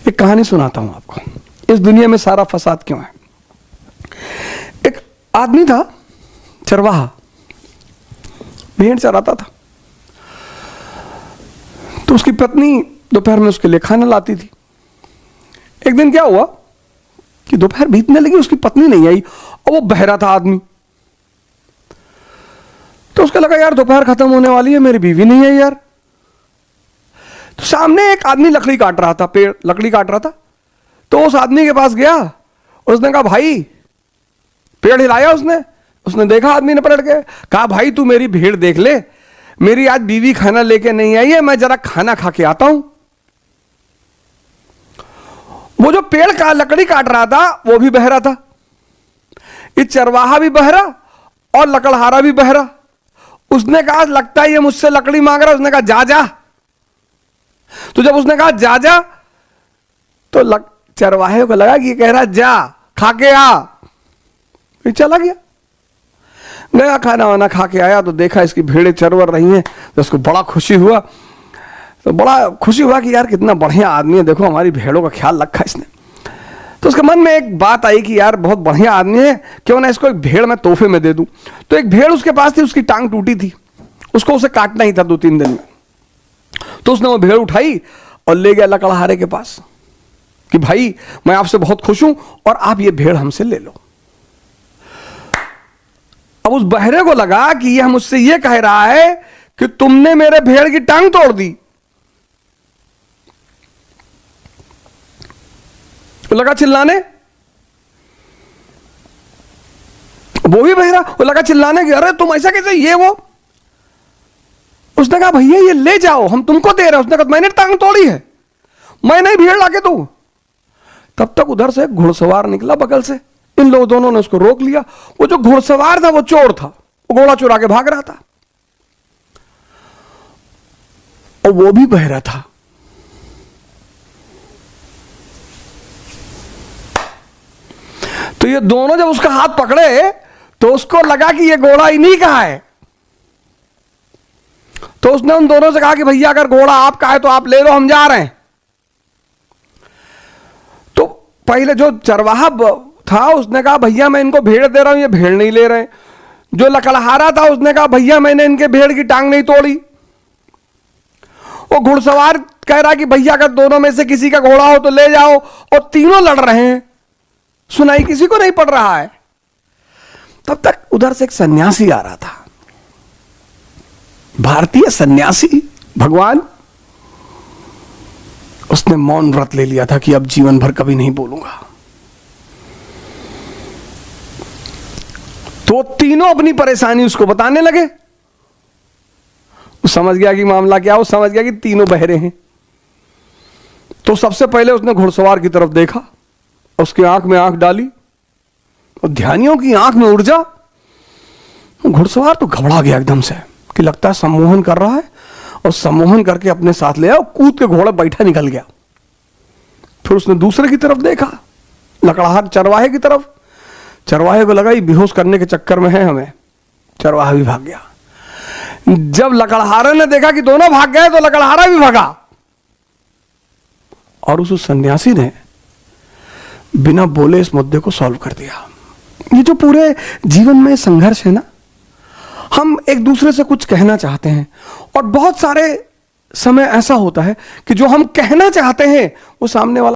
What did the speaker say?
एक कहानी सुनाता हूं आपको, इस दुनिया में सारा फसाद क्यों है। एक आदमी था, चरवाहा, भेड़ चराता था। तो उसकी पत्नी दोपहर में उसके लिए खाना लाती थी। एक दिन क्या हुआ कि दोपहर बीतने लगी, उसकी पत्नी नहीं आई और वो बहरा था आदमी। तो उसको लगा यार दोपहर खत्म होने वाली है, मेरी बीवी नहीं आई यार। तो सामने एक आदमी लकड़ी काट रहा था, पेड़ लकड़ी काट रहा था। तो उस आदमी के पास गया, उसने कहा भाई, पेड़ हिलाया उसने देखा आदमी ने पलट के, कहा भाई तू मेरी भेड़ देख ले, मेरी आज बीवी खाना लेके नहीं आई है, मैं जरा खाना खा के आता हूं। वो जो पेड़ का लकड़ी काट रहा था वो भी बहरा था, ये चरवाहा भी बहरा और लकड़हारा भी बहरा। उसने कहा लगता है ये मुझसे लकड़ी मांग रहा है। उसने कहा जा जा। तो जब उसने कहा जा जा तो चरवाहे को लगा कि ये कह रहा जा खा के आ। ये चला गया खाना वाना खा के आया तो देखा इसकी भेड़ें चरवर रही हैं। तो उसको बड़ा खुशी हुआ, कि यार कितना बढ़िया आदमी है, देखो हमारी भेड़ों का ख्याल रखा इसने। तो उसके मन में एक बात आई कि यार बहुत बढ़िया आदमी है, क्यों ना इसको एक भेड़ मैं तोहफे में दे दूं। तो एक भेड़ उसके पास थी, उसकी टांग टूटी थी, उसको उसे काटना ही था 2-3 दिन में। तो उसने वो भेड़ उठाई और ले गया लकड़हारे के पास कि भाई मैं आपसे बहुत खुश हूं और आप ये भेड़ हमसे ले लो। अब उस बहरे को लगा कि यह मुझसे ये कह रहा है कि तुमने मेरे भेड़ की टांग तोड़ दी। तो लगा चिल्लाने, वो भी बहरा, वो लगा चिल्लाने कि अरे तुम ऐसा कैसे, ये वो। उसने कहा भैया ये ले जाओ, हम तुमको दे रहे हैं। उसने कहा मैंने टांग तोड़ी है, मैं नहीं भेड़ लाके दूं। तब तक उधर से एक घुड़सवार निकला बगल से, इन लोगों दोनों ने उसको रोक लिया। वो जो घुड़सवार था वो चोर था, वो घोड़ा चुरा के भाग रहा था और वो भी बहरा था। तो ये दोनों जब उसका हाथ पकड़े तो उसको लगा कि ये घोड़ा इन्हीं का है। तो उसने उन दोनों से कहा कि भैया अगर घोड़ा आपका है तो आप ले लो, हम जा रहे हैं। तो पहले जो चरवाहा था उसने कहा भैया मैं इनको भेड़ दे रहा हूं, ये भेड़ नहीं ले रहे। जो लकड़हारा था उसने कहा भैया मैंने इनके भेड़ की टांग नहीं तोड़ी। वो घुड़सवार कह रहा कि भैया अगर दोनों में से किसी का घोड़ा हो तो ले जाओ। और तीनों लड़ रहे हैं, सुनाई किसी को नहीं पड़ रहा है। तब तक उधर से एक सन्यासी आ रहा था, भारतीय सन्यासी भगवान। उसने मौन व्रत ले लिया था कि अब जीवन भर कभी नहीं बोलूंगा। तो तीनों अपनी परेशानी उसको बताने लगे। वो समझ गया कि मामला क्या, वो समझ गया कि तीनों बहरे हैं। तो सबसे पहले उसने घुड़सवार की तरफ देखा, उसकी आंख में आंख डाली और ध्यानियों की आंख में ऊर्जा। घुड़सवार तो घबरा गया एकदम से कि लगता है सम्मोहन कर रहा है, और सम्मोहन करके अपने साथ ले आया और कूद के घोड़े बैठा निकल गया। फिर उसने दूसरे की तरफ देखा, लकड़हार चरवाहे की तरफ। चरवाहे को लगा ये बेहोश करने के चक्कर में है हमें, चरवाहा भी भाग गया। जब लकड़हारे ने देखा कि दोनों भाग गए तो लकड़हारा भी भागा। और उस सन्यासी ने बिना बोले इस मुद्दे को सॉल्व कर दिया। ये जो पूरे जीवन में संघर्ष है ना, हम एक दूसरे से कुछ कहना चाहते हैं और बहुत सारे समय ऐसा होता है कि जो हम कहना चाहते हैं वो सामने वाला